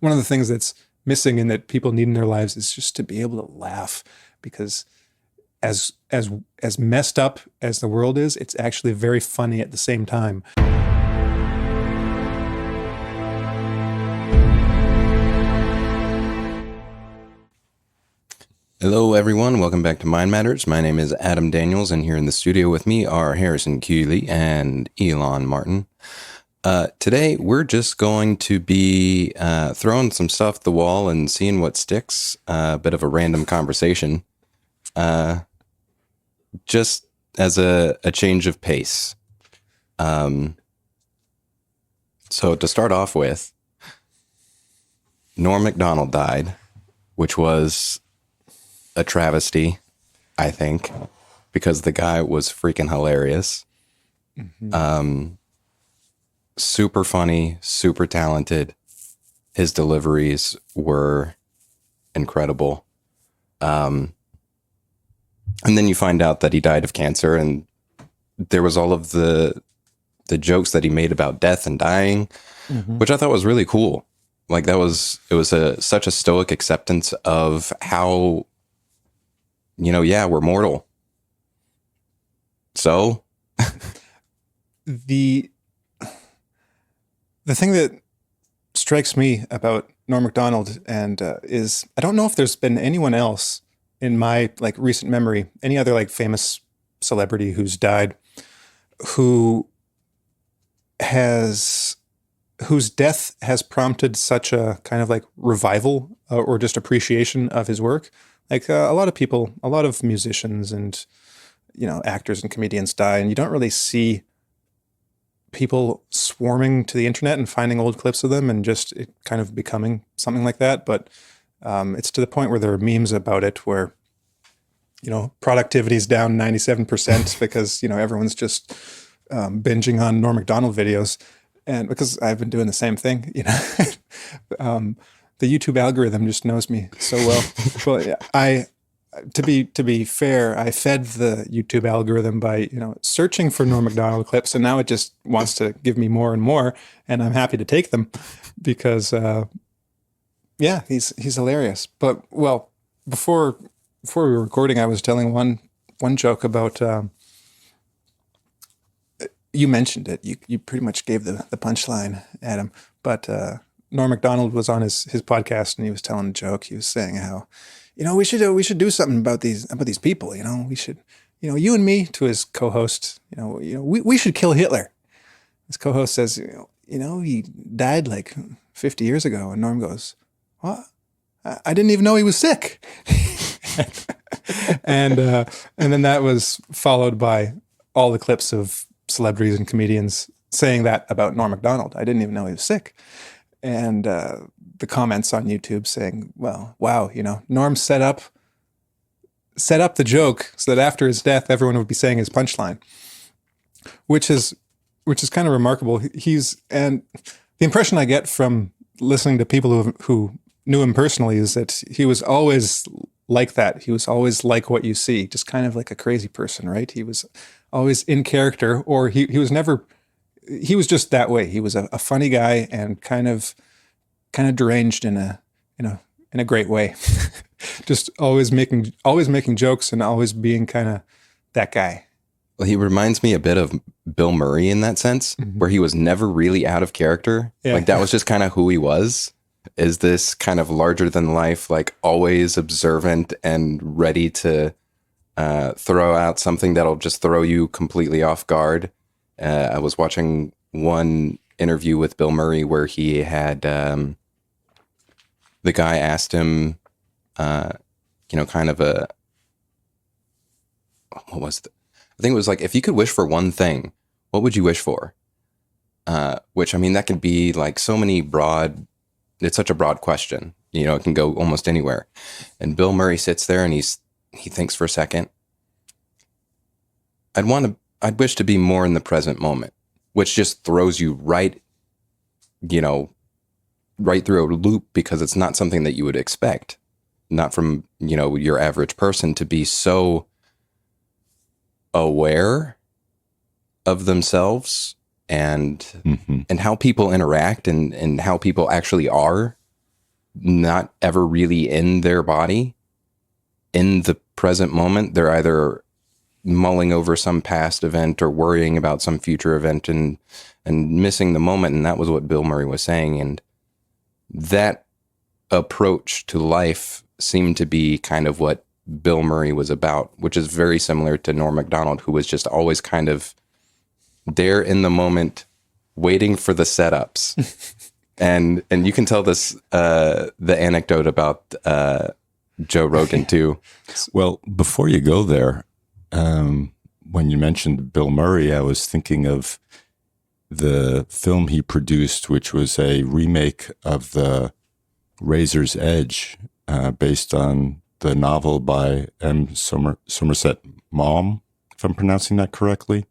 one of the things that's missing and that people need in their lives is just to be able to laugh, because as messed up as the world is, it's actually very funny at the same time. Hello, everyone. Welcome back to Mind Matters. My name is Adam Daniels, and here in the studio with me are Harrison Keeley and Elon Martin. Today, we're just going to be throwing some stuff at the wall and seeing what sticks. A bit of a random conversation, just as a change of pace. So to start off with, Norm Macdonald died, which was a travesty, I think, because the guy was freaking hilarious. Mm-hmm. Super funny, super talented. His deliveries were incredible. And then you find out that he died of cancer, and there was all of the jokes that he made about death and dying, mm-hmm. which I thought was really cool. Like it was such a stoic acceptance of how, we're mortal. So the thing that strikes me about Norm Macdonald is I don't know if there's been anyone else in my recent memory, any other famous celebrity who's died, whose death has prompted such a kind of revival or just appreciation of his work. A lot of people, a lot of musicians and, actors and comedians die, and you don't really see people swarming to the internet and finding old clips of them and just it kind of becoming something like that. But it's to the point where there are memes about it where, productivity is down 97% because, everyone's just binging on Norm Macdonald videos. And because I've been doing the same thing, the YouTube algorithm just knows me so well. But to be fair, I fed the YouTube algorithm by, searching for Norm Macdonald clips, and now it just wants to give me more and more, and I'm happy to take them because, he's hilarious. But before we were recording, I was telling one joke about. You mentioned it. You pretty much gave the punchline, Adam. But Norm Macdonald was on his podcast, and he was telling a joke. He was saying how, we should do something about these people. We should, you and me, to his co-host. We should kill Hitler. His co-host says, he died 50 years ago, and Norm goes, "What? I didn't even know he was sick." and then that was followed by all the clips of celebrities and comedians saying that about Norm Macdonald. I didn't even know he was sick. And the comments on YouTube saying, well, wow, Norm set up the joke so that after his death, everyone would be saying his punchline, which is kind of remarkable. And the impression I get from listening to people who knew him personally is that he was always like that. He was always like what you see, just kind of like a crazy person, right? He was always in character, or he was never, he was just that way. He was a funny guy and kind of deranged in a great way. Just always making jokes and always being kind of that guy. Well, he reminds me a bit of Bill Murray in that sense, mm-hmm. where he was never really out of character. Yeah. That was just kind of who he was. Is this kind of larger than life, always observant and ready to throw out something that'll just throw you completely off guard. I was watching one interview with Bill Murray where he had the guy asked him, kind of what was the? I think it was if you could wish for one thing, what would you wish for? Which that could be so many broad. It's such a broad question. It can go almost anywhere. And Bill Murray sits there and he thinks for a second. I'd wish to be more in the present moment, which just throws you right through a loop because it's not something that you would expect, not from, your average person to be so aware of themselves and how people interact and how people actually are not ever really in their body in the present moment. They're either mulling over some past event or worrying about some future event and missing the moment. And that was what Bill Murray was saying. And that approach to life seemed to be kind of what Bill Murray was about, which is very similar to Norm Macdonald, who was just always kind of there in the moment, waiting for the setups. and you can tell this, the anecdote about Joe Rogan too. Well, before you go there, when you mentioned Bill Murray, I was thinking of the film he produced, which was a remake of The Razor's Edge, based on the novel by M. Somerset Maugham, if I'm pronouncing that correctly,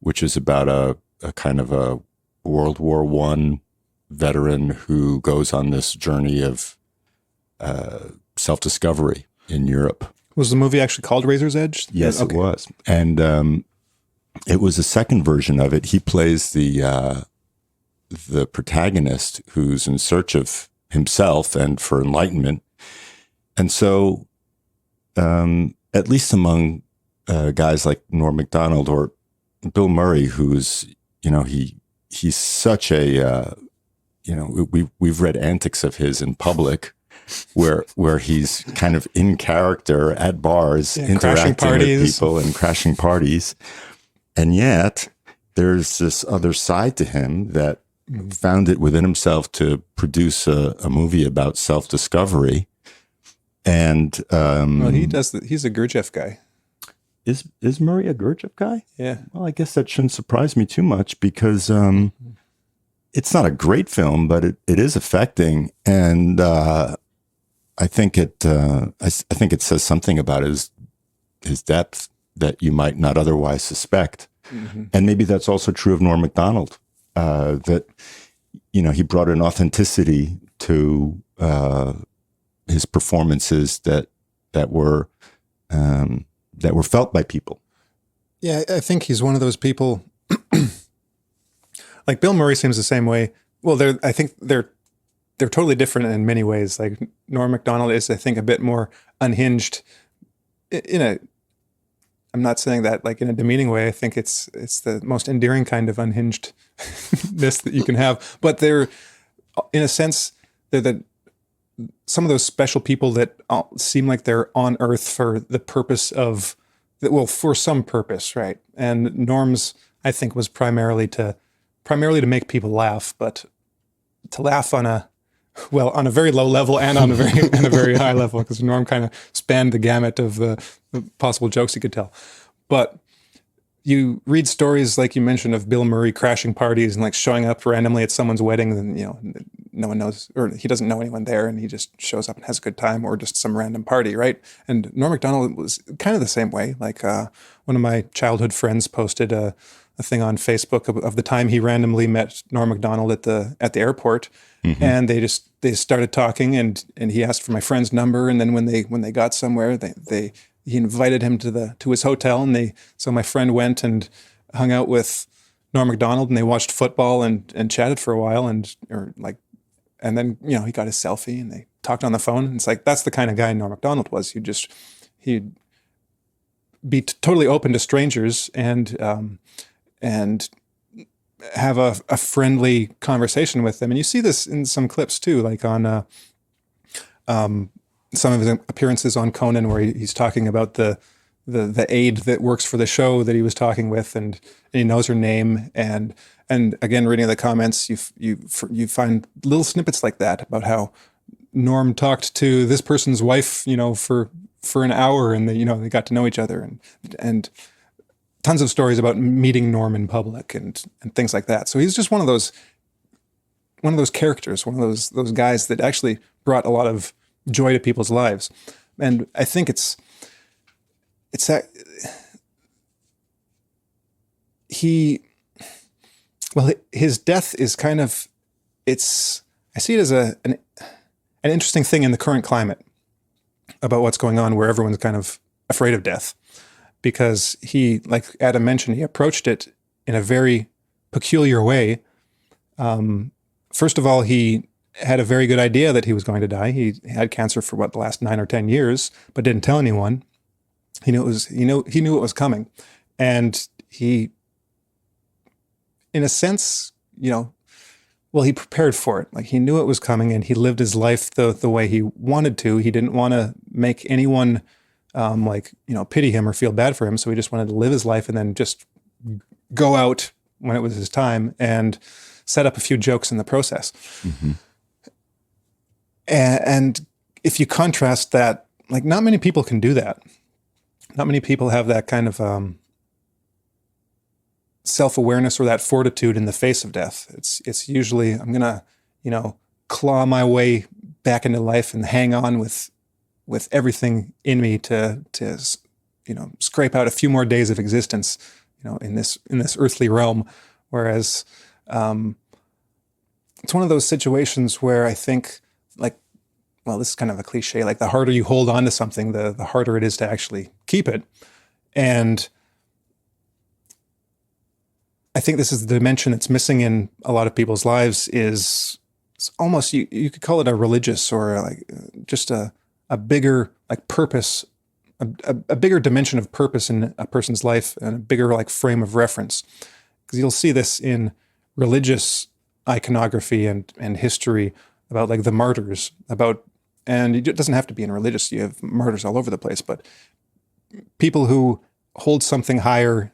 which is about a kind of a World War I veteran who goes on this journey of self-discovery in Europe. Was the movie actually called Razor's Edge? Yes, Okay. it was. And it was a second version of it. He plays the protagonist who's in search of himself and for enlightenment. And so, at least among guys like Norm Macdonald or Bill Murray, who's, he's such a, we've read antics of his in public where he's kind of in character at bars, interacting with people and crashing parties. And yet there's this other side to him that found it within himself to produce a movie about self-discovery. And well, he's a Gurdjieff guy. Is Murray a Gurdjieff guy? Yeah. Well, I guess that shouldn't surprise me too much because it's not a great film, but it is affecting. And I think it says something about his depth that you might not otherwise suspect. Mm-hmm. And maybe that's also true of Norm Macdonald, that, he brought an authenticity to his performances that were felt by people. Yeah, I think he's one of those people. Like Bill Murray seems the same way. Well, I think they're totally different in many ways. Like Norm Macdonald is, I think, a bit more unhinged. I'm not saying that like in a demeaning way. I think it's the most endearing kind of unhingedness that you can have. But they're, in a sense, they're some of those special people that seem like they're on Earth for the purpose of, for some purpose, right? And Norm's, I think, was primarily to make people laugh, but to laugh on a very low level and on a very high level, because Norm kind of spanned the gamut of the possible jokes he could tell. But you read stories like you mentioned of Bill Murray crashing parties and like showing up randomly at someone's wedding, and no one knows, or he doesn't know anyone there, and he just shows up and has a good time, or just some random party, right? And Norm Macdonald was kind of the same way. Like one of my childhood friends posted a thing on Facebook of the time he randomly met Norm Macdonald at the airport. Mm-hmm. And they started talking, and he asked for my friend's number, and then when they got somewhere, he invited him to his hotel, and so my friend went and hung out with Norm Macdonald, and they watched football and chatted for a while, and then he got his selfie, and they talked on the phone, and it's like that's the kind of guy Norm Macdonald was. He'd be totally open to strangers and have a friendly conversation with them. And you see this in some clips too, like on some of his appearances on Conan, where he's talking about the aide that works for the show that he was talking with, and he knows her name. And again, reading the comments, you find little snippets like that about how Norm talked to this person's wife, for an hour, and they got to know each other, and tons of stories about meeting Norm in public and things like that. So he's just one of those characters, one of those guys that actually brought a lot of joy to people's lives. And I think it's that his death is kind of, I see it as an interesting thing in the current climate about what's going on, where everyone's kind of afraid of death. Because he, like Adam mentioned, he approached it in a very peculiar way. First of all, he had a very good idea that he was going to die. He had cancer for the last 9 or 10 years, but didn't tell anyone. He knew it was coming, and he, in a sense, he prepared for it. Like, he knew it was coming, and he lived his life the way he wanted to. He didn't want to make anyone pity him or feel bad for him. So he just wanted to live his life and then just go out when it was his time and set up a few jokes in the process. Mm-hmm. And if you contrast that, like, not many people can do that. Not many people have that kind of self-awareness or that fortitude in the face of death. It's usually, I'm gonna, claw my way back into life and hang on with everything in me to scrape out a few more days of existence, in this earthly realm. Whereas it's one of those situations where I think, like, well, this is kind of a cliche, like, the harder you hold on to something, the harder it is to actually keep it. And I think this is the dimension that's missing in a lot of people's lives. Is it's almost, you could call it a religious, or like just a bigger, like, purpose, a bigger dimension of purpose in a person's life, and a bigger, like, frame of reference. Because you'll see this in religious iconography and history about, like, the martyrs, and it doesn't have to be in religious. You have martyrs all over the place, but people who hold something higher,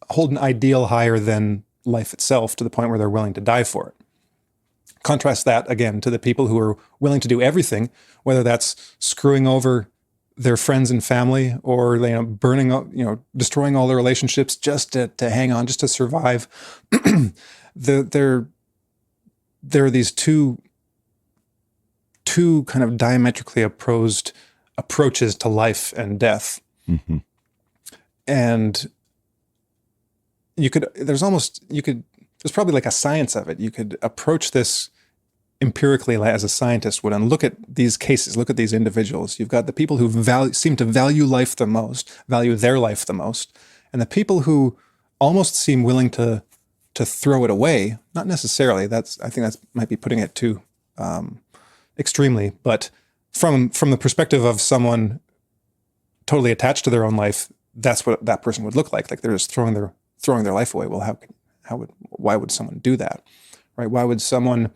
hold an ideal higher than life itself, to the point where they're willing to die for it. Contrast that again to the people who are willing to do everything, whether that's screwing over their friends and family, or burning up, destroying all their relationships just to hang on, just to survive. There are these two kind of diametrically opposed approaches to life and death. Mm-hmm. And there's probably like a science of it. You could approach this empirically as a scientist would, and look at these cases, look at these individuals. You've got the people who seem to value life the most, value their life the most, and the people who almost seem willing to throw it away. Not necessarily. I think that might be putting it too extremely, but from the perspective of someone totally attached to their own life, that's what that person would look like. Like, they're just throwing their life away. Well, why would someone do that, right? Why would someone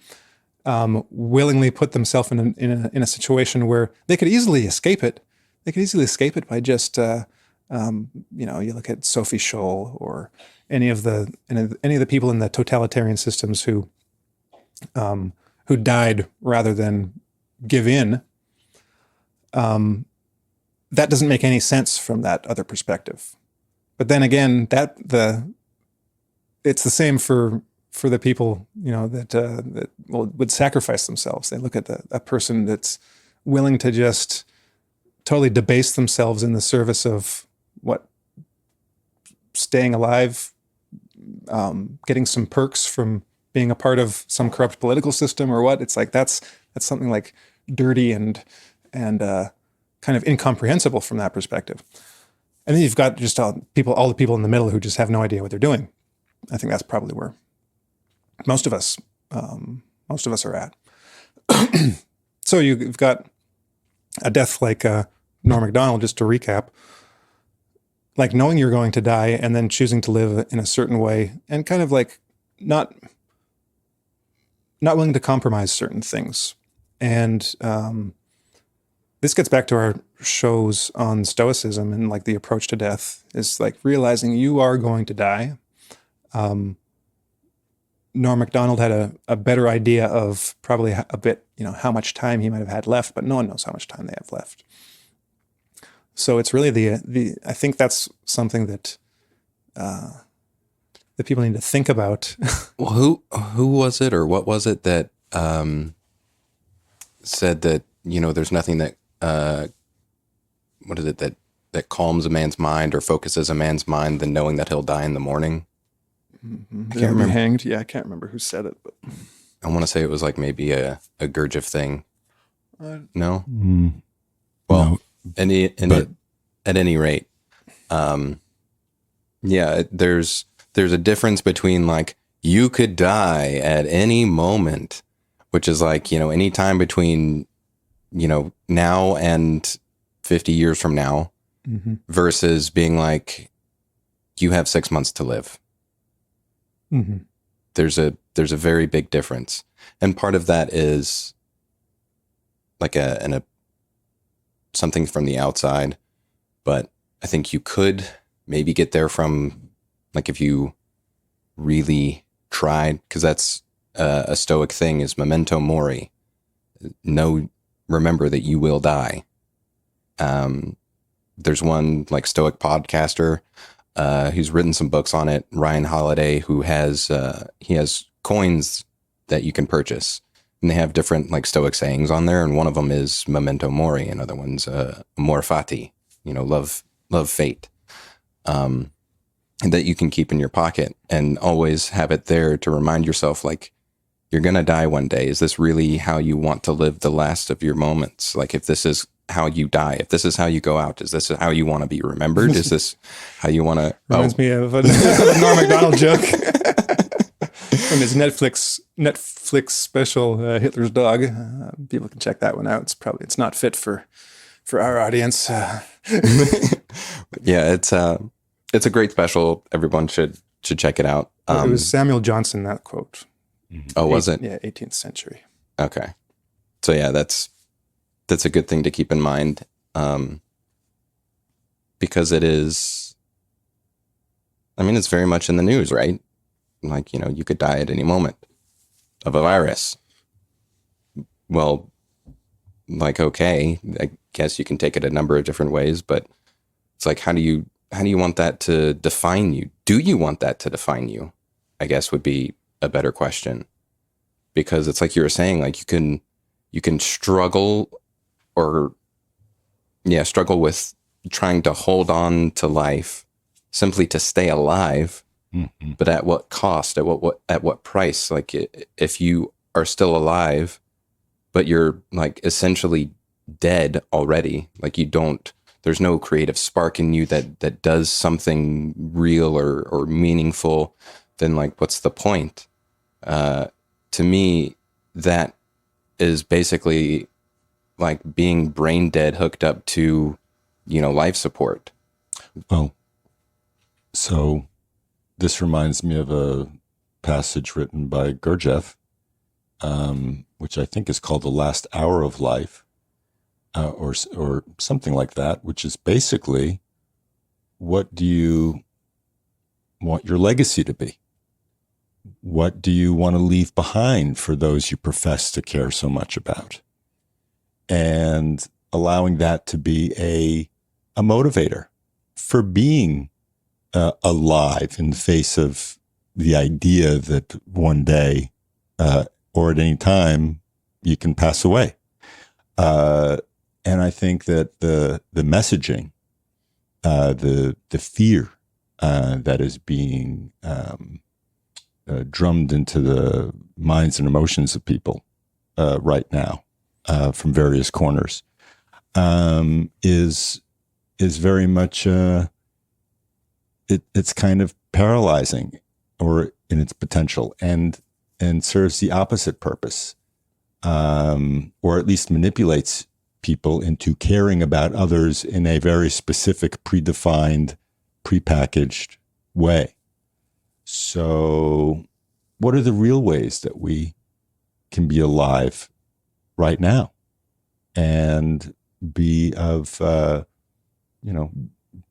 willingly put themselves in a situation where they could easily escape it? They could easily escape it by just you look at Sophie Scholl, or any of the people in the totalitarian systems who died rather than give in. That doesn't make any sense from that other perspective. But then again, it's the same for the people, that would sacrifice themselves. They look at a person that's willing to just totally debase themselves in the service of staying alive, getting some perks from being a part of some corrupt political system, or what. It's like, that's something like dirty and kind of incomprehensible from that perspective. And then you've got just all the people in the middle who just have no idea what they're doing. I think that's probably where most of us are at. So you've got a death like Norm Macdonald, just to recap, like knowing you're going to die and then choosing to live in a certain way, and kind of like not willing to compromise certain things. And this gets back to our shows on Stoicism, and like the approach to death is like realizing you are going to die. Norm Macdonald had a better idea of probably a bit, how much time he might have had left, but no one knows how much time they have left. So it's really I think that's something that people need to think about. Well, who was it, or what was it that said that, there's nothing that what is it that calms a man's mind or focuses a man's mind than knowing that he'll die in the morning? Mm-hmm. I can't remember. Hanged. Yeah, I can't remember who said it, but I want to say it was like maybe a Gurdjieff thing. No? No. Well, at any rate, yeah, there's a difference between like, you could die at any moment, which is like, any time between, now and 50 years from now versus being like, you have 6 months to live. There's a very big difference. And part of that is like something from the outside, but I think you could maybe get there from, like, if you really tried, because that's a Stoic thing, is memento mori. Remember that you will die. There's one like Stoic podcaster who's written some books on it, Ryan Holiday, who has coins that you can purchase, and they have different like Stoic sayings on there, and one of them is memento mori, and other one's amor fati, love fate, and that you can keep in your pocket and always have it there to remind yourself, like, you're gonna die one day. Is this really how you want to live the last of your moments? Like, if this is how you die, if this is how you go out, is this how you want to be remembered? Is this how you want to? Reminds me of a Norm Macdonald joke from his Netflix special, Hitler's Dog. People can check that one out. It's not fit for our audience. Yeah, it's a great special. Everyone should check it out. It was Samuel Johnson, that quote. Oh, was it? Yeah, 18th century. Okay. So yeah, that's a good thing to keep in mind, because it is, I mean, it's very much in the news, right? Like, you could die at any moment of a virus. Well, like, okay, I guess you can take it a number of different ways, but it's like, how do you want that to define you? Do you want that to define you? I guess would be a better question, because it's like you were saying, like, you can struggle with trying to hold on to life simply to stay alive, but at what cost? At what price? Like, if you are still alive, but you're like essentially dead already, like there's no creative spark in you that does something real or meaningful, then like, what's the point? To me, that is basically like being brain dead, hooked up to, life support. Well, so this reminds me of a passage written by Gurdjieff, which I think is called The Last Hour of Life, or something like that, which is basically, what do you want your legacy to be? What do you want to leave behind for those you profess to care so much about? And allowing that to be a motivator for being alive in the face of the idea that one day or at any time you can pass away. And I think that the messaging, the fear that is being drummed into the minds and emotions of people right now from various corners is very much it's kind of paralyzing, or in its potential, and serves the opposite purpose, or at least manipulates people into caring about others in a very specific, predefined, prepackaged way. So what are the real ways that we can be alive right now and be of,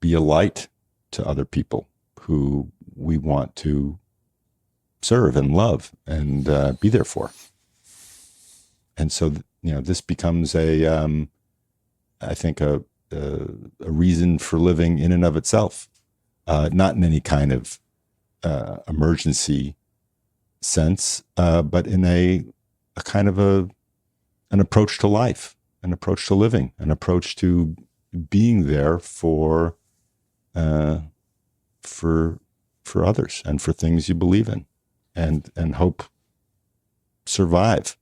be a light to other people who we want to serve and love and be there for? And so, this becomes I think a reason for living in and of itself, not in any kind of emergency sense, but in a kind of an approach to life, an approach to living, an approach to being there for others and for things you believe in, and hope survive.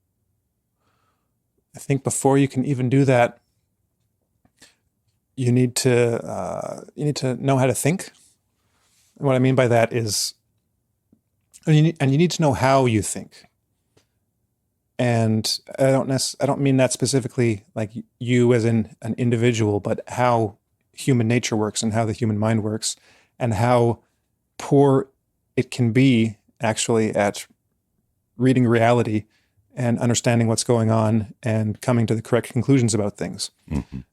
I think before you can even do that, you need to know how to think. And what I mean by that is, and you need to know how you think. And I don't mean that specifically like you as an individual, but how human nature works and how the human mind works, and how poor it can be actually at reading reality and understanding what's going on and coming to the correct conclusions about things.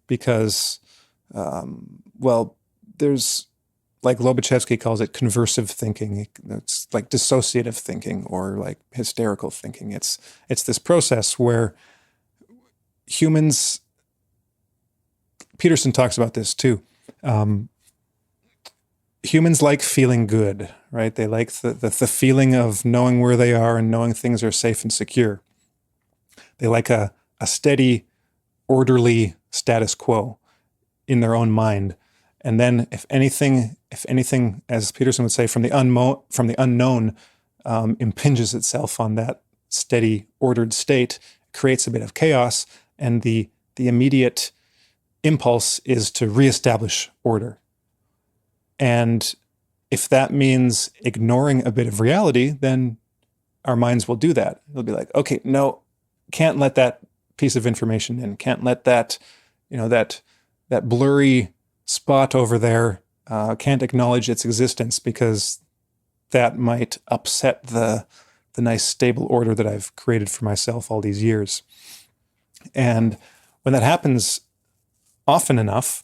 Because, well, there's, like Lobachevsky calls it, conversive thinking. It's like dissociative thinking or like hysterical thinking. It's this process where humans, Peterson talks about this too. Humans like feeling good, right? They like the feeling of knowing where they are and knowing things are safe and secure. They like a steady, orderly status quo in their own mind. And then if anything, as Peterson would say, from the unknown impinges itself on that steady, ordered state, creates a bit of chaos, and the immediate impulse is to reestablish order. And if that means ignoring a bit of reality, then our minds will do that. They'll be like, okay, no, can't let that piece of information in, can't let that, that blurry spot over there, can't acknowledge its existence because that might upset the nice stable order that I've created for myself all these years. And when that happens often enough,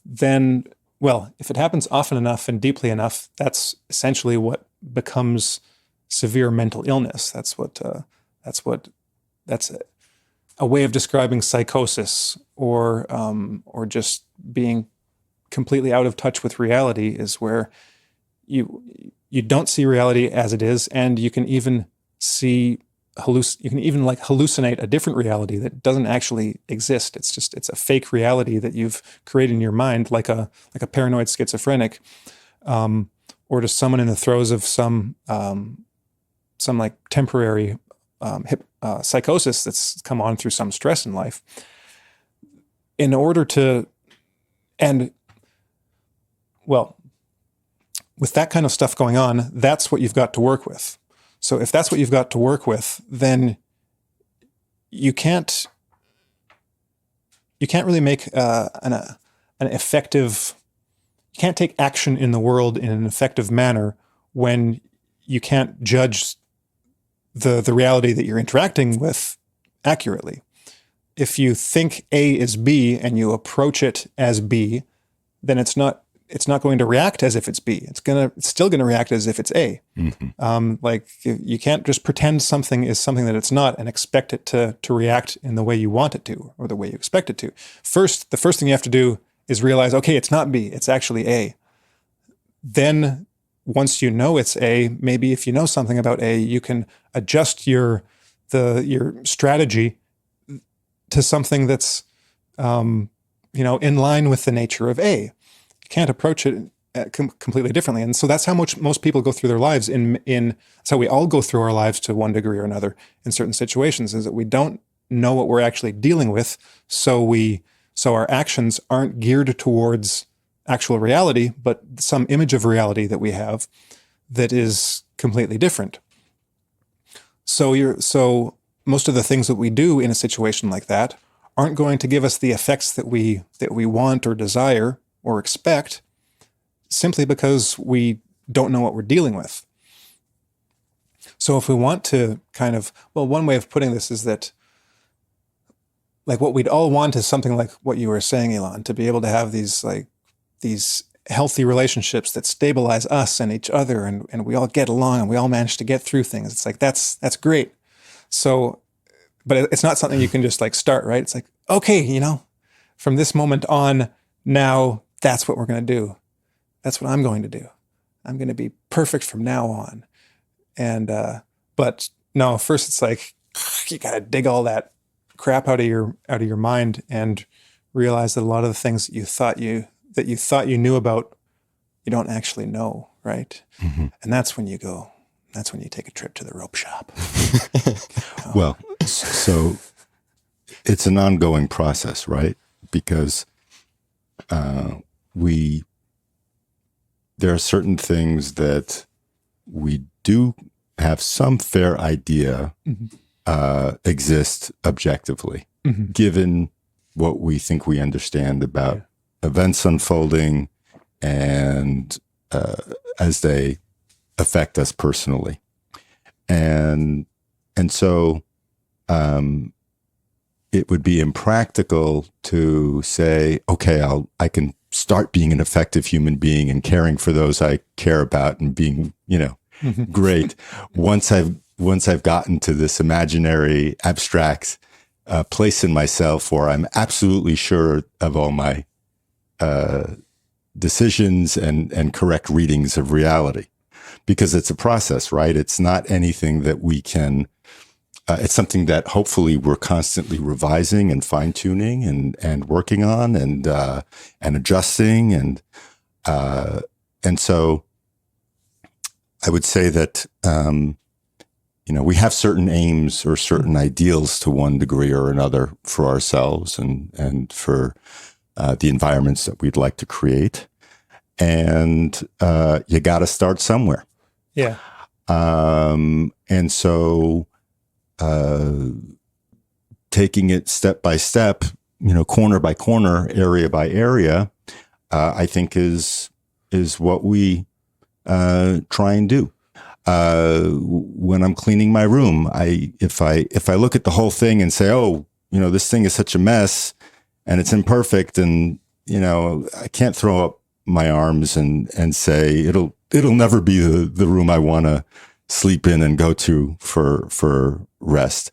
then, well, if it happens often enough and deeply enough, that's essentially what becomes severe mental illness. That's a way of describing psychosis or just being completely out of touch with reality, is where you don't see reality as it is, and you can even hallucinate a different reality that doesn't actually exist. It's a fake reality that you've created in your mind, like a paranoid schizophrenic, or just someone in the throes of some like temporary psychosis that's come on through some stress in life. In order to, and well, with that kind of stuff going on, that's what you've got to work with. So if that's what you've got to work with, then you can't really make an effective, you can't take action in the world in an effective manner when you can't judge the reality that you're interacting with accurately. If you think A is B and you approach it as B, then it's not going to react as if it's B. It's still going to react as if it's A. Like you can't just pretend something is something that it's not and expect it to react in the way you want it to or the way you expect it to. The first thing you have to do is realize, okay, it's not B, it's actually A. Then once you know it's A, maybe if you know something about A, you can adjust your strategy to something that's in line with the nature of A. Can't approach it completely differently. And so that's how most people go through their lives that's how we all go through our lives to one degree or another in certain situations, is that we don't know what we're actually dealing with. So our actions aren't geared towards actual reality, but some image of reality that we have that is completely different. So most of the things that we do in a situation like that aren't going to give us the effects that we want or desire or expect, simply because we don't know what we're dealing with. So if we want to one way of putting this is that, like, what we'd all want is something like what you were saying, Elon, to be able to have these healthy relationships that stabilize us and each other, and we all get along and we all manage to get through things. It's like, that's great. So, but it's not something you can just like start, right? It's like, okay, from this moment on, now that's what we're going to do. That's what I'm going to do. I'm going to be perfect from now on. And, but no, first it's like, you got to dig all that crap out of your mind and realize that a lot of the things that you thought you knew about, you don't actually know. Right. Mm-hmm. And that's when you take a trip to the rope shop. Well, so it's an ongoing process, right? Because, there are certain things that we do have some fair idea exist objectively, Mhm. given what we think we understand about events unfolding and as they affect us personally. And so it would be impractical to say, okay, I can start being an effective human being and caring for those I care about and being, great once I've gotten to this imaginary, abstract place in myself where I'm absolutely sure of all my decisions and correct readings of reality. Because it's a process, right? It's not anything that we can, it's something that hopefully we're constantly revising and fine tuning and working on and adjusting. And so I would say that, we have certain aims or certain ideals to one degree or another for ourselves and for the environments that we'd like to create. And you got to start somewhere. Yeah. And so taking it step by step, corner by corner, area by area, I think is what we try and do. When I'm cleaning my room, if I look at the whole thing and say, oh, this thing is such a mess and it's imperfect, and I can't throw up my arms and say it'll never be the room I want to sleep in and go to for rest.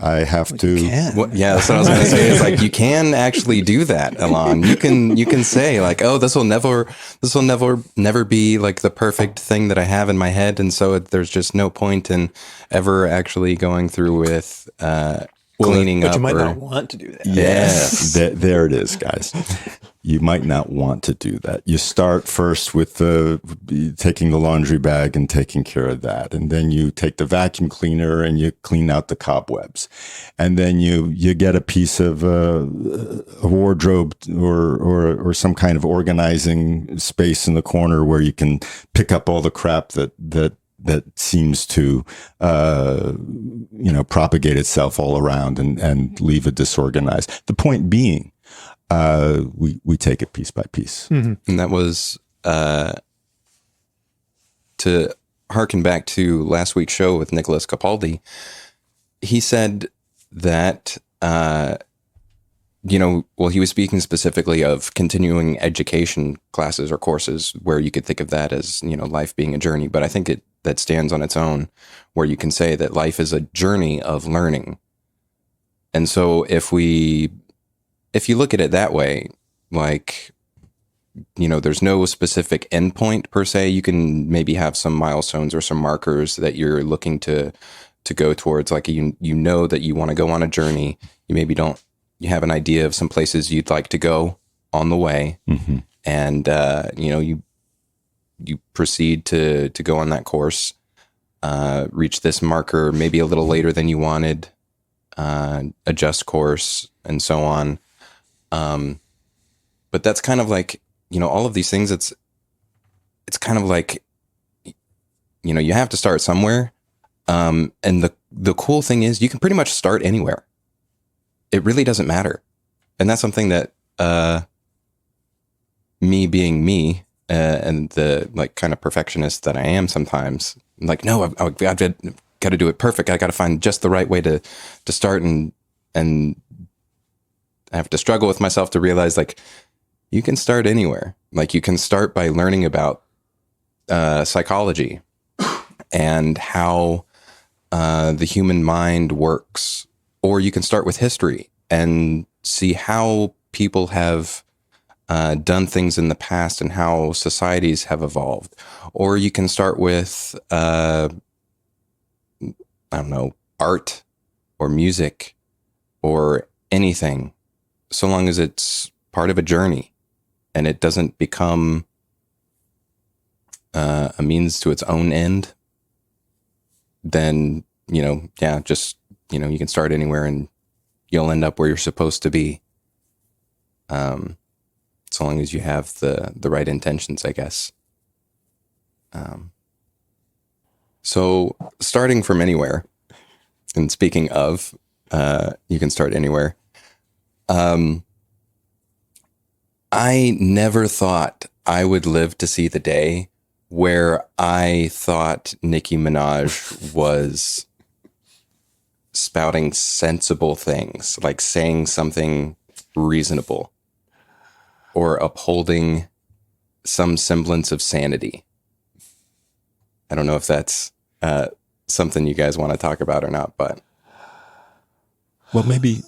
I have to. Well, yeah, that's what I was going to say. It's like you can actually do that, Alon. You can say like, oh, this will never be like the perfect thing that I have in my head, and so there's just no point in ever actually going through with cleaning But up. you might not want to do that. Yes. There it is, guys. You might not want to do that. You start first with taking the laundry bag and taking care of that. And then you take the vacuum cleaner and you clean out the cobwebs. And then you get a piece of a wardrobe or some kind of organizing space in the corner where you can pick up all the crap that seems to, propagate itself all around and leave it disorganized. The point being, we take it piece by piece. Mm-hmm. And that was to harken back to last week's show with Nicholas Capaldi. He said that, he was speaking specifically of continuing education classes or courses where you could think of that as, life being a journey. But I think that stands on its own, where you can say that life is a journey of learning. And so if you look at it that way, like, there's no specific endpoint per se. You can maybe have some milestones or some markers that you're looking to go towards. Like, that you want to go on a journey. You have an idea of some places you'd like to go on the way. Mm-hmm. And, you proceed to go on that course, reach this marker, maybe a little later than you wanted, adjust course and so on. But that's kind of like, all of these things, it's kind of like, you have to start somewhere. And the cool thing is you can pretty much start anywhere. It really doesn't matter. And that's something that, me being me, and the like kind of perfectionist that I am sometimes, I'm like, no, I've got to do it perfect. I got to find just the right way to start. And I have to struggle with myself to realize, like, you can start anywhere. Like, you can start by learning about psychology and how the human mind works. Or you can start with history and see how people have done things in the past and how societies have evolved. Or you can start with, art or music or anything, so long as it's part of a journey and it doesn't become a means to its own end. Then, you can start anywhere and you'll end up where you're supposed to be. So long as you have the right intentions, I guess. So starting from anywhere, And speaking of, you can start anywhere. I never thought I would live to see the day where I thought Nicki Minaj was spouting sensible things, like saying something reasonable or upholding some semblance of sanity. I don't know if that's something you guys want to talk about or not, but Well, maybe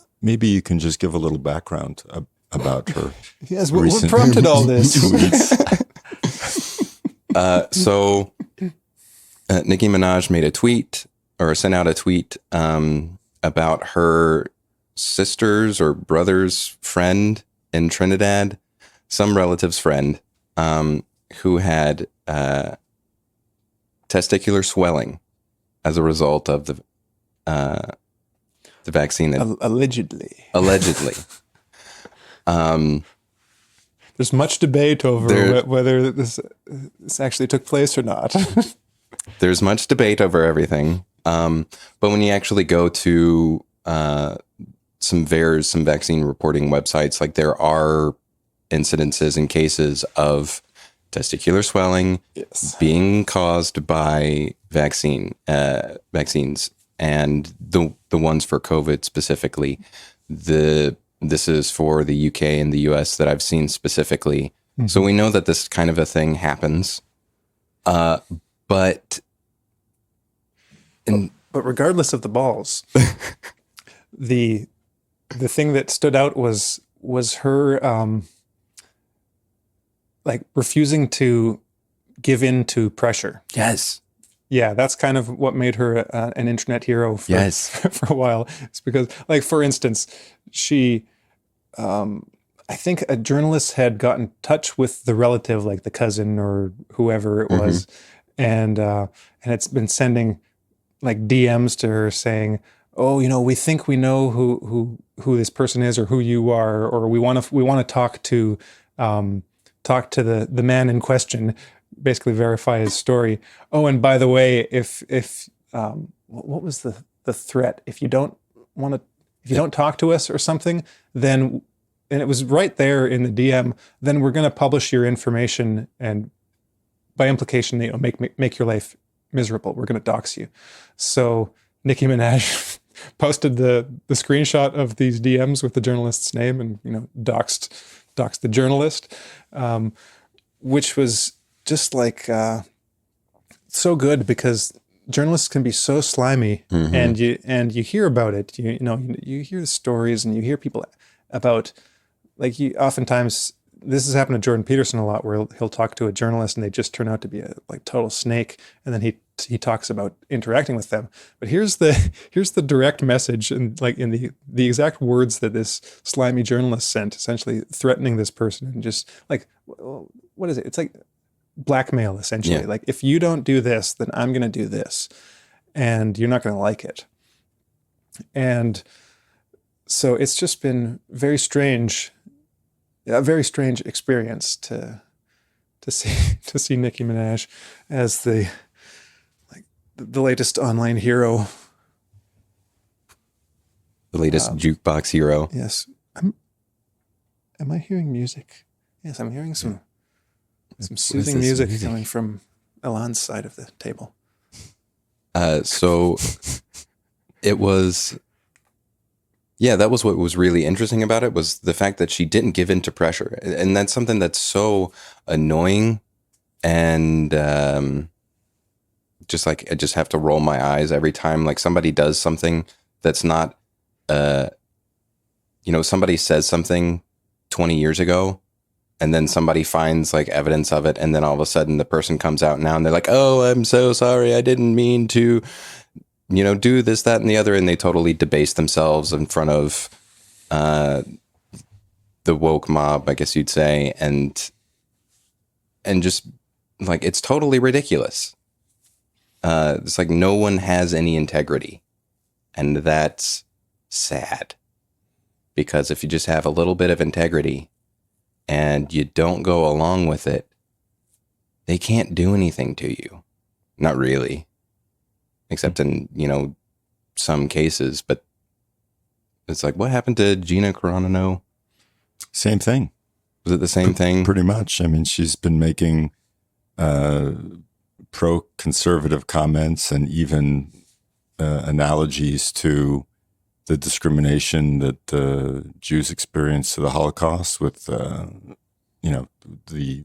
you can just give a little background about her. Yes, what prompted all this? So Nicki Minaj made a tweet or sent out a tweet about her sister's or brother's friend in Trinidad, some relative's friend, who had testicular swelling as a result of the vaccine. Allegedly. There's much debate over whether this actually took place or not. There's much debate over everything. But when you actually go to some VAERS, some vaccine reporting websites, like there are incidences and cases of testicular swelling being caused by vaccines, and the ones for COVID specifically. This is for the UK and the US that I've seen specifically. Mm-hmm. So we know that this kind of a thing happens. But regardless of the balls, the thing that stood out was her like refusing to give in to pressure. Yes. Yeah, that's kind of what made her an internet hero for a while. It's because, like, for instance, she, I think a journalist had gotten in touch with the relative, like the cousin or whoever it was, and it's been sending like DMs to her saying, "Oh, we think we know who this person is or who you are, or we want to talk to the man in question." Basically verify his story. Oh, and by the way, if what was the threat? If you don't talk to us or something, then, and it was right there in the DM, then we're going to publish your information, and by implication, make your life miserable. We're going to dox you. So Nicki Minaj posted the screenshot of these DMs with the journalist's name, and doxed the journalist, which was just like so good, because journalists can be so slimy, and you hear about it. You hear the stories, and you hear people about, like, oftentimes this has happened to Jordan Peterson a lot, where he'll talk to a journalist and they just turn out to be a total snake, and then he talks about interacting with them. But here's the direct message, and like in the exact words that this slimy journalist sent, essentially threatening this person, and just like, what is it? It's like blackmail, essentially. Yeah. Like, if you don't do this, then I'm going to do this, and you're not going to like it. And so it's just been very strange, a very strange experience to see Nicki Minaj as the latest online hero, the latest jukebox hero. Yes. Am I hearing music? Yes, I'm hearing some soothing music coming from Elan's side of the table. So it was, that was what was really interesting about it, was the fact that she didn't give in to pressure. And that's something that's so annoying. And just like, I just have to roll my eyes every time like somebody does something that's not, somebody says something 20 years ago, and then somebody finds like evidence of it, and then all of a sudden the person comes out now and they're like, "Oh, I'm so sorry. I didn't mean to, do this, that, and the other." And they totally debase themselves in front of the woke mob, I guess you'd say. And just like, it's totally ridiculous. It's like no one has any integrity. And that's sad, because if you just have a little bit of integrity and you don't go along with it, they can't do anything to you. Not really. Except in, some cases, but it's like, what happened to Gina Carano? Same thing. Was it the same thing? Pretty much. I mean, she's been making pro-conservative comments and even analogies to the discrimination that Jews experienced to the Holocaust with, the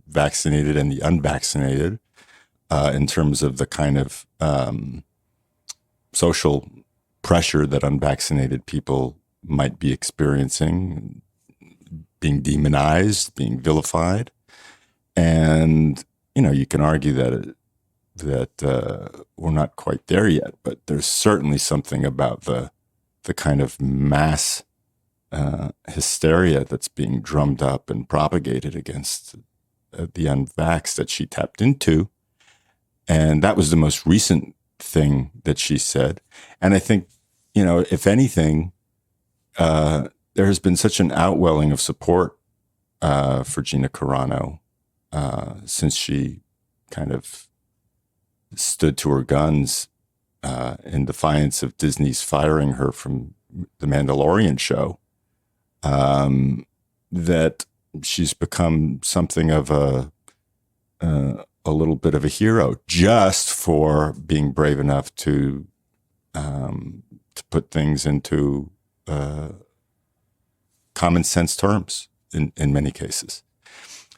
vaccinated and the unvaccinated, in terms of the kind of social pressure that unvaccinated people might be experiencing, being demonized, being vilified. And, you can argue that we're not quite there yet, but there's certainly something about the kind of mass hysteria that's being drummed up and propagated against the unvaxxed that she tapped into. And that was the most recent thing that she said. And I think, if anything, there has been such an outwelling of support for Gina Carano since she kind of stood to her guns in defiance of Disney's firing her from the Mandalorian show, that she's become something of a little bit of a hero just for being brave enough to put things into common sense terms in many cases.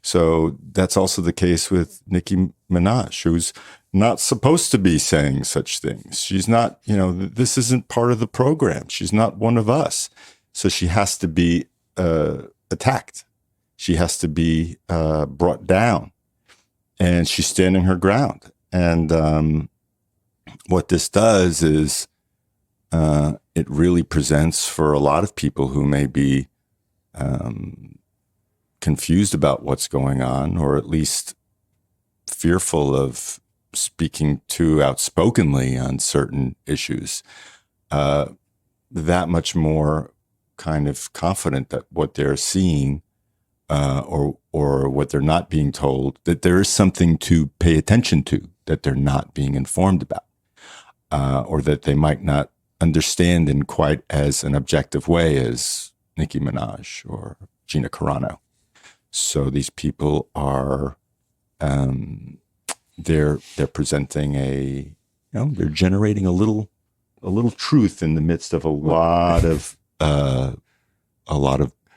So that's also the case with Nicki Minaj, who's not supposed to be saying such things. She's not, this isn't part of the program. She's not one of us. So she has to be attacked. She has to be brought down. And she's standing her ground. And what this does is it really presents for a lot of people who may be confused about what's going on, or at least fearful of speaking too outspokenly on certain issues, that much more kind of confident that what they're seeing or what they're not being told, that there is something to pay attention to that they're not being informed about, or that they might not understand in quite as an objective way as Nicki Minaj or Gina Carano. So these people are, they're presenting they're generating a little truth in the midst of a lot of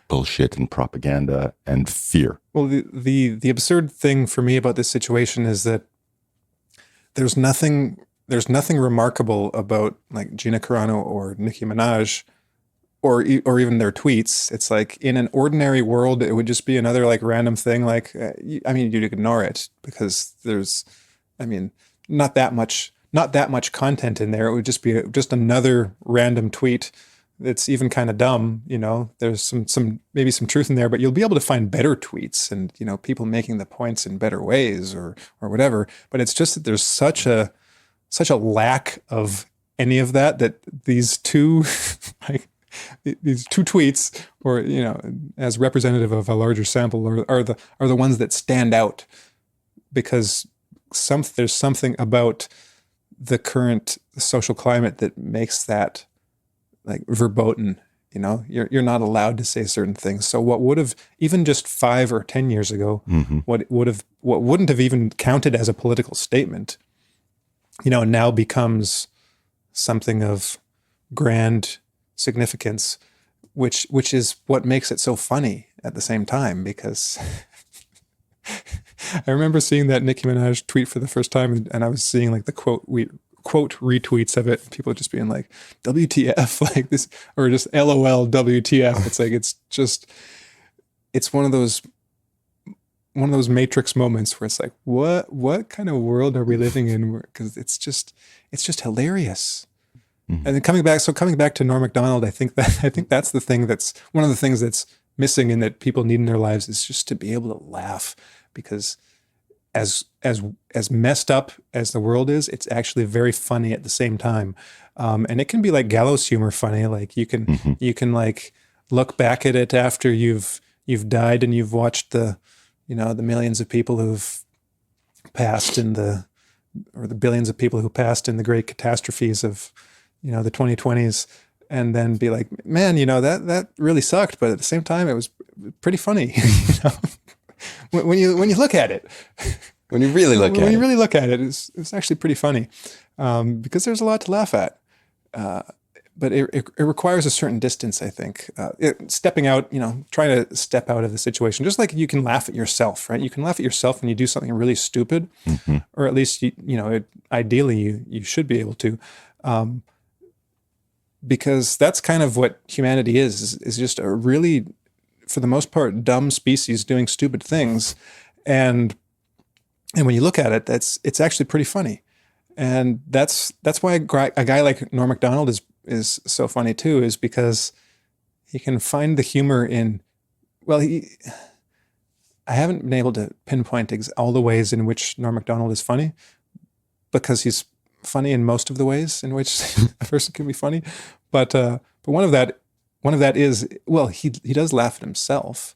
bullshit and propaganda and fear. Well, the absurd thing for me about this situation is that there's nothing remarkable about like Gina Carano or Nicki Minaj or even their tweets. It's like in an ordinary world, it would just be another like random thing. Like, you'd ignore it because there's, not that much content in there. It would just be just another random tweet. It's even kind of dumb, there's some maybe some truth in there, but you'll be able to find better tweets and, people making the points in better ways or whatever. But it's just that there's such a lack of any of that these two, these two tweets, or, as representative of a larger sample are the ones that stand out because there's something about the current social climate that makes that like verboten, you're not allowed to say certain things. So what would have even just 5 or 10 years ago, what wouldn't have even counted as a political statement, now becomes something of grand significance, which is what makes it so funny at the same time, because I remember seeing that Nicki Minaj tweet for the first time, and I was seeing like the quote retweets of it, people just being like WTF, like this, or just LOL WTF. It's like it's one of those Matrix moments where it's like, what kind of world are we living in? Because it's just hilarious. Mm-hmm. And then coming back to Norm Macdonald, I think that's the thing that's one of the things that's missing and that people need in their lives is just to be able to laugh, because as messed up as the world is, it's actually very funny at the same time. And it can be like gallows humor funny. Like you can like look back at it after you've died and you've watched the millions of people who've passed or the billions of people who passed in the great catastrophes of, the 2020s, and then be like, man, that really sucked, but at the same time, it was pretty funny. When you look at it, When you really look when at you it. really look at it, it's actually pretty funny, because there's a lot to laugh at. But it requires a certain distance, I think. Stepping out, trying to step out of the situation, just like you can laugh at yourself, right? You can laugh at yourself when you do something really stupid, or at least ideally you should be able to, because that's kind of what humanity is just a really, for the most part, dumb species doing stupid things, and when you look at it, it's actually pretty funny, and that's why a guy like Norm Macdonald is so funny too, is because he can find the humor in, well, I haven't been able to pinpoint all the ways in which Norm Macdonald is funny, because he's funny in most of the ways in which a person can be funny. But one of that is, well, he does laugh at himself.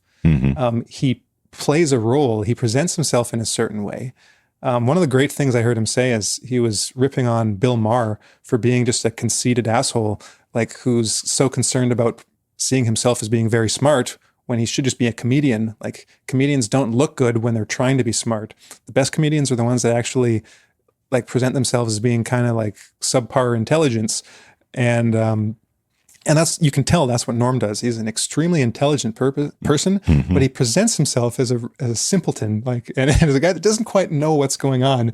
He plays a role. He presents himself in a certain way. One of the great things I heard him say is he was ripping on Bill Maher for being just a conceited asshole, like who's so concerned about seeing himself as being very smart when he should just be a comedian. Like, comedians don't look good when they're trying to be smart. The best comedians are the ones that actually like present themselves as being kind of like subpar intelligence. And that's, you can tell that's what Norm does. He's an extremely intelligent person, but he presents himself as a simpleton, like, and as a guy that doesn't quite know what's going on.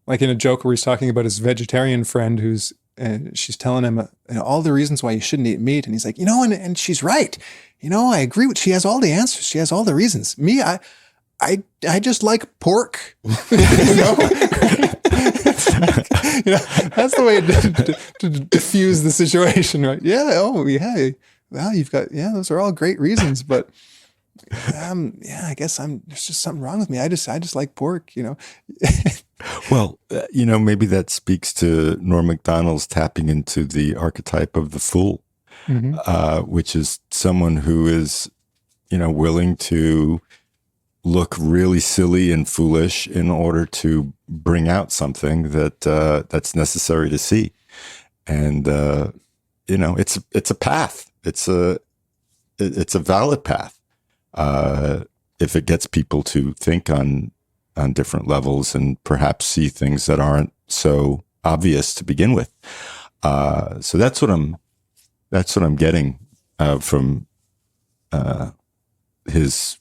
Like in a joke where he's talking about his vegetarian friend who's, she's telling him all the reasons why you shouldn't eat meat. And he's like, and she's right. I agree with, she has all the answers. She has all the reasons. Me, I just like pork. That's the way to diffuse the situation, right? Yeah. Oh, yeah. Well, you've got, those are all great reasons, but I guess there's just something wrong with me. I just like pork, Well, maybe that speaks to Norm Macdonald's tapping into the archetype of the fool, which is someone who is, willing to look really silly and foolish in order to bring out something that's necessary to see. And it's a path. It's a valid path if it gets people to think on different levels and perhaps see things that aren't so obvious to begin with. So that's what I'm getting from his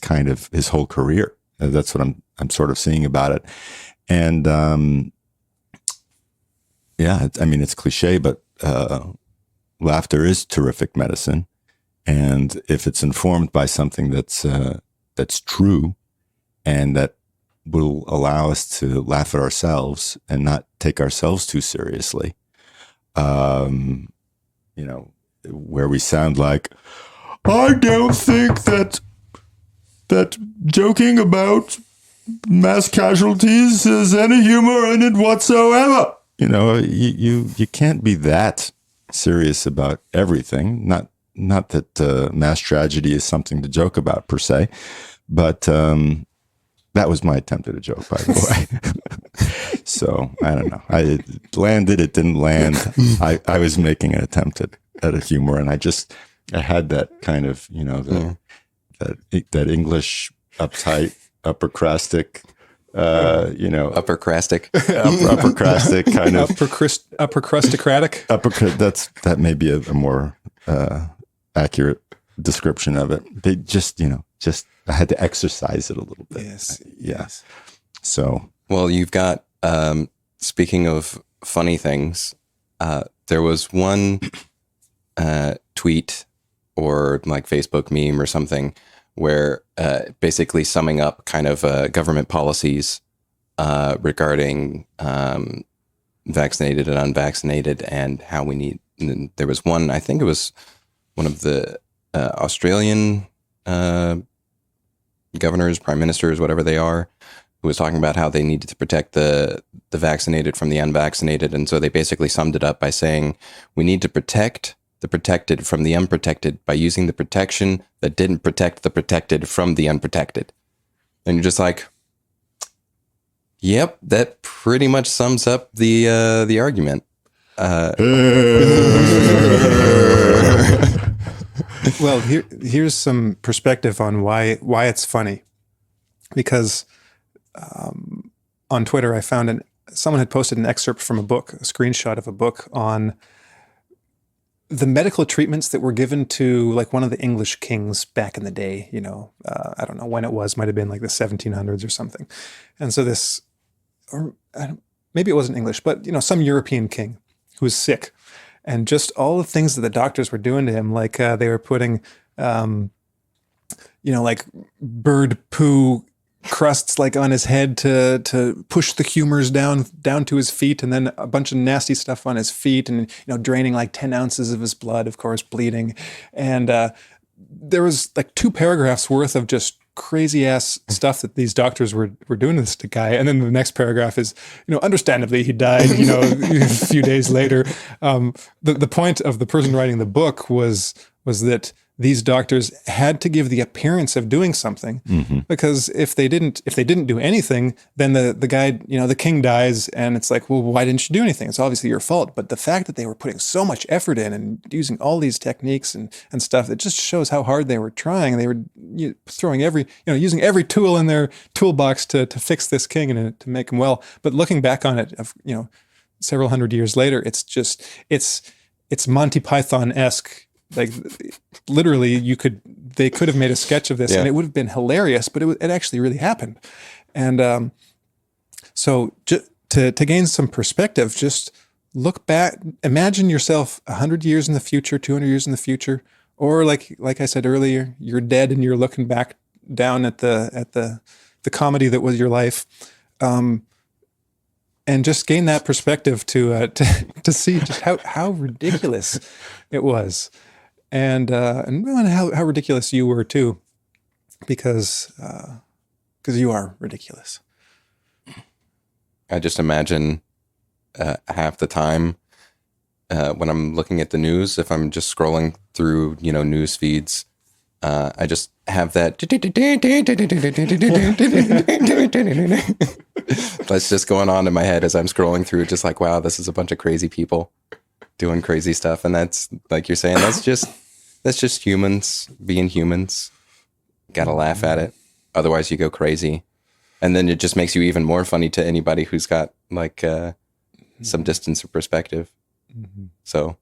kind of his whole career. That's what I'm sort of seeing about it. And it's cliche, but laughter is terrific medicine. And if it's informed by something that's true and that will allow us to laugh at ourselves and not take ourselves too seriously, where we sound like, I don't think that joking about mass casualties has any humor in it whatsoever. You can't be that serious about everything. Not that mass tragedy is something to joke about per se, but that was my attempt at a joke, by the way. So I don't know. It landed. It didn't land. I was making an attempt at a humor, and I had that kind of that English uptight, uppercrastic, Uppercrastic. uppercrastic kind of upper crustocratic. That may be a more accurate description of it. They just I had to exercise it a little bit. Yes. Yeah. Yes. So, Well, you've got, speaking of funny things, there was one tweet or like Facebook meme or something where basically summing up kind of government policies regarding vaccinated and unvaccinated and how we need. And there was one, I think it was one of the Australian governors, prime ministers, whatever they are, who was talking about how they needed to protect the vaccinated from the unvaccinated. And so they basically summed it up by saying, we need to protect the protected from the unprotected by using the protection that didn't protect the protected from the unprotected. And you're just like, yep, that pretty much sums up the argument. Well, here's some perspective on why it's funny, because on Twitter I found someone had posted an excerpt from a book, a screenshot of a book on the medical treatments that were given to like one of the English kings back in the day. I don't know when it was, might have been like the 1700s or something. And so this, or maybe it wasn't English, but some European king who was sick. And just all the things that the doctors were doing to him, like they were putting, like bird poo crusts like on his head to push the humors down to his feet, and then a bunch of nasty stuff on his feet, and draining like 10 ounces of his blood, of course, bleeding. And there was like 2 paragraphs worth of just crazy ass stuff that these doctors were doing to this guy. And then the next paragraph is, understandably he died, a few days later. The point of the person writing the book was that these doctors had to give the appearance of doing something, because if they didn't do anything, then the guy, the king dies, and it's like, well, why didn't you do anything? It's obviously your fault. But the fact that they were putting so much effort in and using all these techniques and stuff, it just shows how hard they were trying. They were throwing using every tool in their toolbox to fix this king and to make him well. But looking back on it, several hundred years later, it's Monty Python-esque. Like literally, they could have made a sketch of this, and it would have been hilarious. But it actually really happened, and so to gain some perspective, just look back. Imagine yourself 100 years in the future, 200 years in the future, or like I said earlier, you're dead and you're looking back down at the comedy that was your life, and just gain that perspective to see just how ridiculous it was. And how ridiculous you were too, because you are ridiculous. I just imagine half the time when I'm looking at the news, if I'm just scrolling through, news feeds, I just have that. That's just going on in my head as I'm scrolling through, just like, wow, this is a bunch of crazy people doing crazy stuff. And that's, like you're saying, that's just humans being humans. Gotta laugh at it. Otherwise you go crazy. And then it just makes you even more funny to anybody who's got like some distance or perspective. Mm-hmm. So.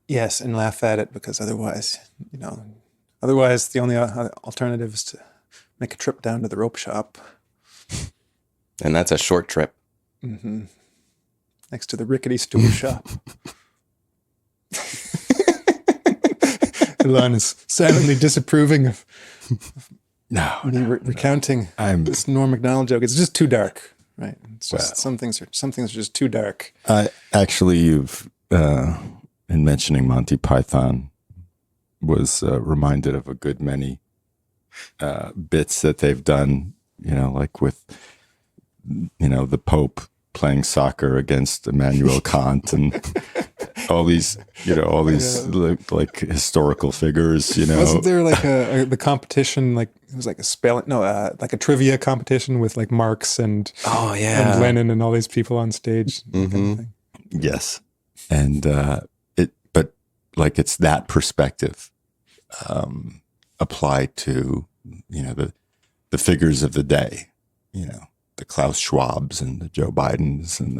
Yes, and laugh at it, because otherwise the only alternative is to make a trip down to the rope shop. And that's a short trip. Mm-hmm. Next to the rickety stool shop. Elon is silently disapproving of me recounting this Norm Macdonald joke. It's just too dark, right? It's just, some things are just too dark. Actually, you've in mentioning Monty Python, was reminded of a good many bits that they've done. Like with the Pope playing soccer against Immanuel Kant and all these like historical figures. Wasn't there like the competition? Like it was like like a trivia competition with like Marx and and Lenin and all these people on stage. Mm-hmm. Kind of thing. Yes, and but like it's that perspective applied to the figures of the day. The Klaus Schwabs and the Joe Bidens and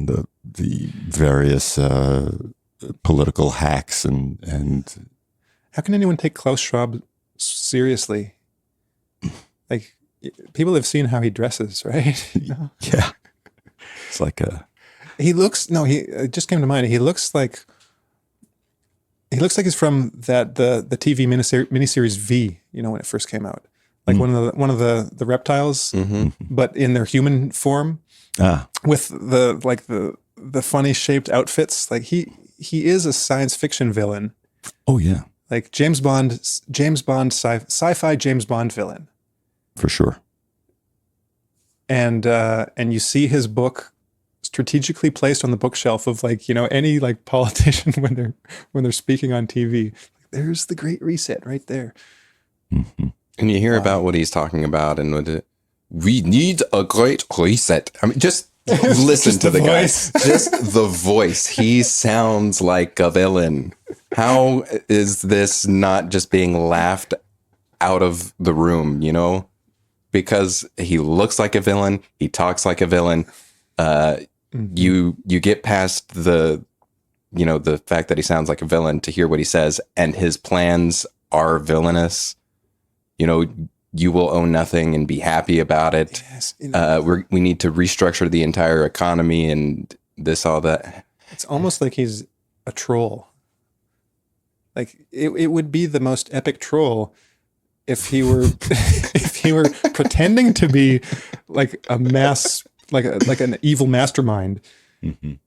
the various political hacks and how can anyone take Klaus Schwab seriously? Like people have seen how he dresses, right? Yeah, it's like it just came to mind. He looks like he's from the TV miniseries V. When it first came out. Like one of the reptiles, but in their human form, with the funny shaped outfits. Like he is a science fiction villain. Oh yeah, like James Bond, sci-fi James Bond villain for sure. And you see his book strategically placed on the bookshelf of any politician when they're speaking on TV. There's the Great Reset right there. Mm-hmm. And you hear about what he's talking about, and we need a great reset. I mean, just Listen Just to the guy. voice. Just the voice. He sounds like a villain. How is this not just being laughed out of the room, you know? Because he looks like a villain, he talks like a villain. You get past the the fact that he sounds like a villain to hear what he says, and his plans are villainous. You will own nothing and be happy about it. Yes, We need to restructure the entire economy and this, all that. it's almost like he's a troll. Like it would be the most epic troll if he were if he were pretending to be like a like an evil mastermind, and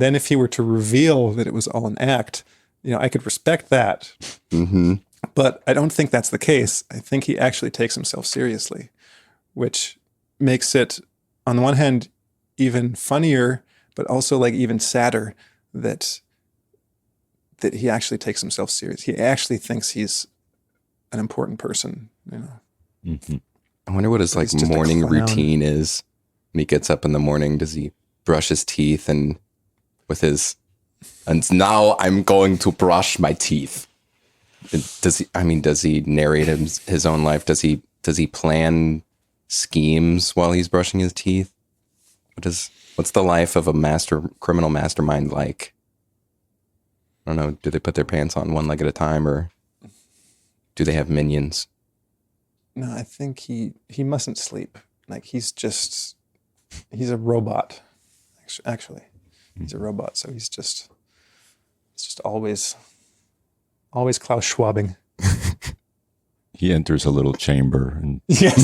then if he were to reveal that it was all an act, I could respect that. Mm-hmm. But I don't think that's the case. I think he actually takes himself seriously, which makes it, on the one hand, even funnier, but also like even sadder that he actually takes himself serious. He actually thinks he's an important person. I wonder what his He's just a morning clown. routine is when he gets up in the morning. Does he brush his teeth and now I'm going to brush my teeth? Does he narrate his own life? Does he plan schemes while he's brushing his teeth? What's the life of a criminal mastermind like? I don't know. Do they put their pants on one leg at a time, or do they have minions? No, I think he mustn't sleep. Like he's a robot. Actually, he's a robot. So he's just always Klaus Schwabing. He enters a little chamber and Yes.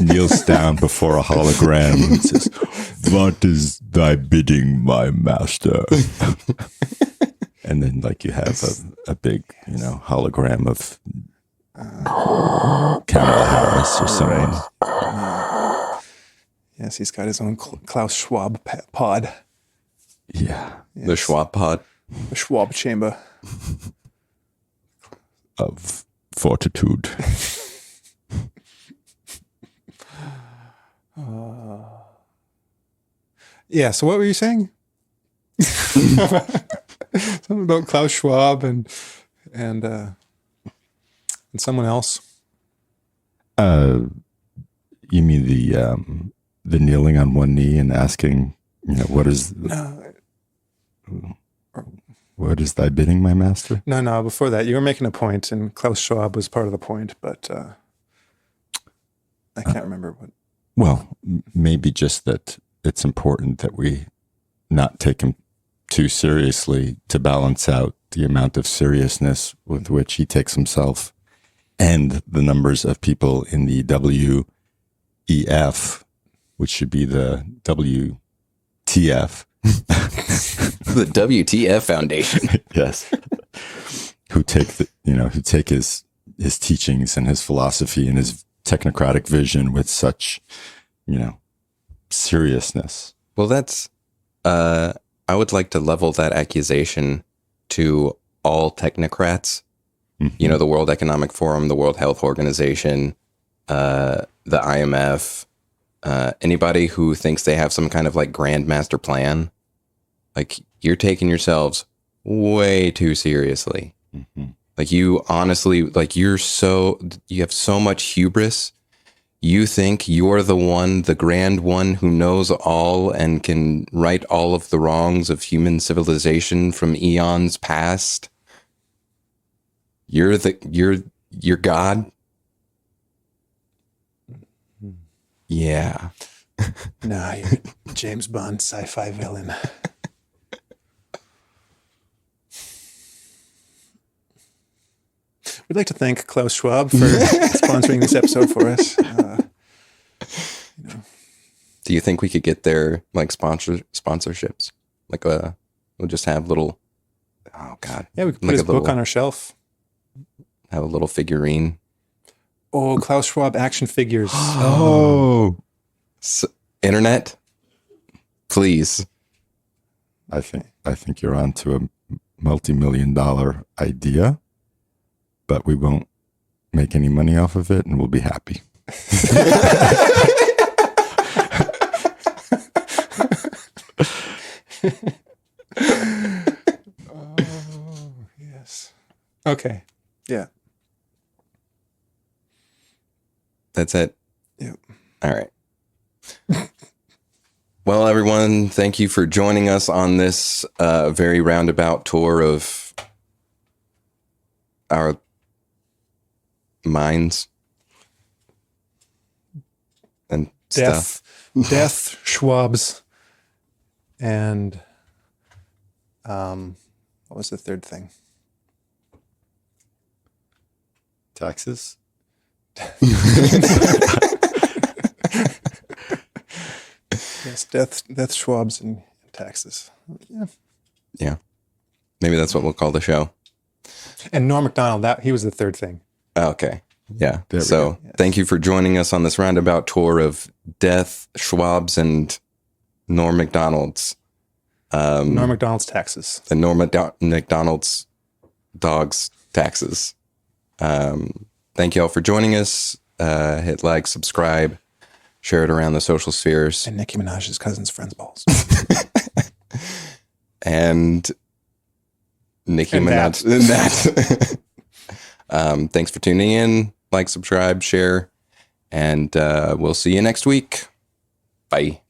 kneels down before a hologram and says, "What is thy bidding, my master?" And then you have a big, hologram of Kamala Harris or someone. Yes, he's got his own Klaus Schwab pod, Yeah. The Schwab pod. the Schwab chamber. Of fortitude. Yeah. So what were you saying? Something about Klaus Schwab and someone else. You mean the kneeling on one knee and asking, what is thy bidding, my master? No. Before that, you were making a point, and Klaus Schwab was part of the point, but I can't remember what. Well, maybe just that it's important that we not take him too seriously to balance out the amount of seriousness with which he takes himself and the numbers of people in the WEF, which should be the WTF. The WTF Foundation. Yes. Who take his teachings and his philosophy and his technocratic vision with such, seriousness. Well, that's, I would like to level that accusation to all technocrats. Mm-hmm. The World Economic Forum, the World Health Organization, the IMF, anybody who thinks they have some kind of grand master plan. You're taking yourselves way too seriously. Mm-hmm. You honestly, you have so much hubris. You think you're the grand one who knows all and can right all of the wrongs of human civilization from eons past. You're God. Yeah. No, you're James Bond sci-fi villain. We'd like to thank Klaus Schwab for sponsoring this episode for us. Do you think we could get their sponsorships? We'll just have little. Oh God. Yeah, we could put his book on our shelf. Have a little figurine. Oh, Klaus Schwab action figures. Oh, Internet, please. I think you're on to a multi-million-dollar idea, but we won't make any money off of it, and we'll be happy. Oh, yes. Okay. Yeah. That's it. Yep. All right. Well, everyone, thank you for joining us on this very roundabout tour of our minds and stuff. Death, Schwab's, and what was the third thing? Taxes. Yes, death, Schwab's, and taxes. Yeah. Yeah. Maybe that's what we'll call the show. And Norm Macdonald, he was the third thing. Okay. Yeah. There we So go. Yes. thank you for joining us on this roundabout tour of Death, Schwab's, and Norm Macdonald's. Norm Macdonald's taxes. The Norm McDonald's dog's taxes. Thank you all for joining us. Hit like, subscribe, share it around the social spheres. And Nicki Minaj's cousin's friend's balls. And Nicki And Minaj. And that. Thanks for tuning in. Like, subscribe, share, and we'll see you next week. Bye.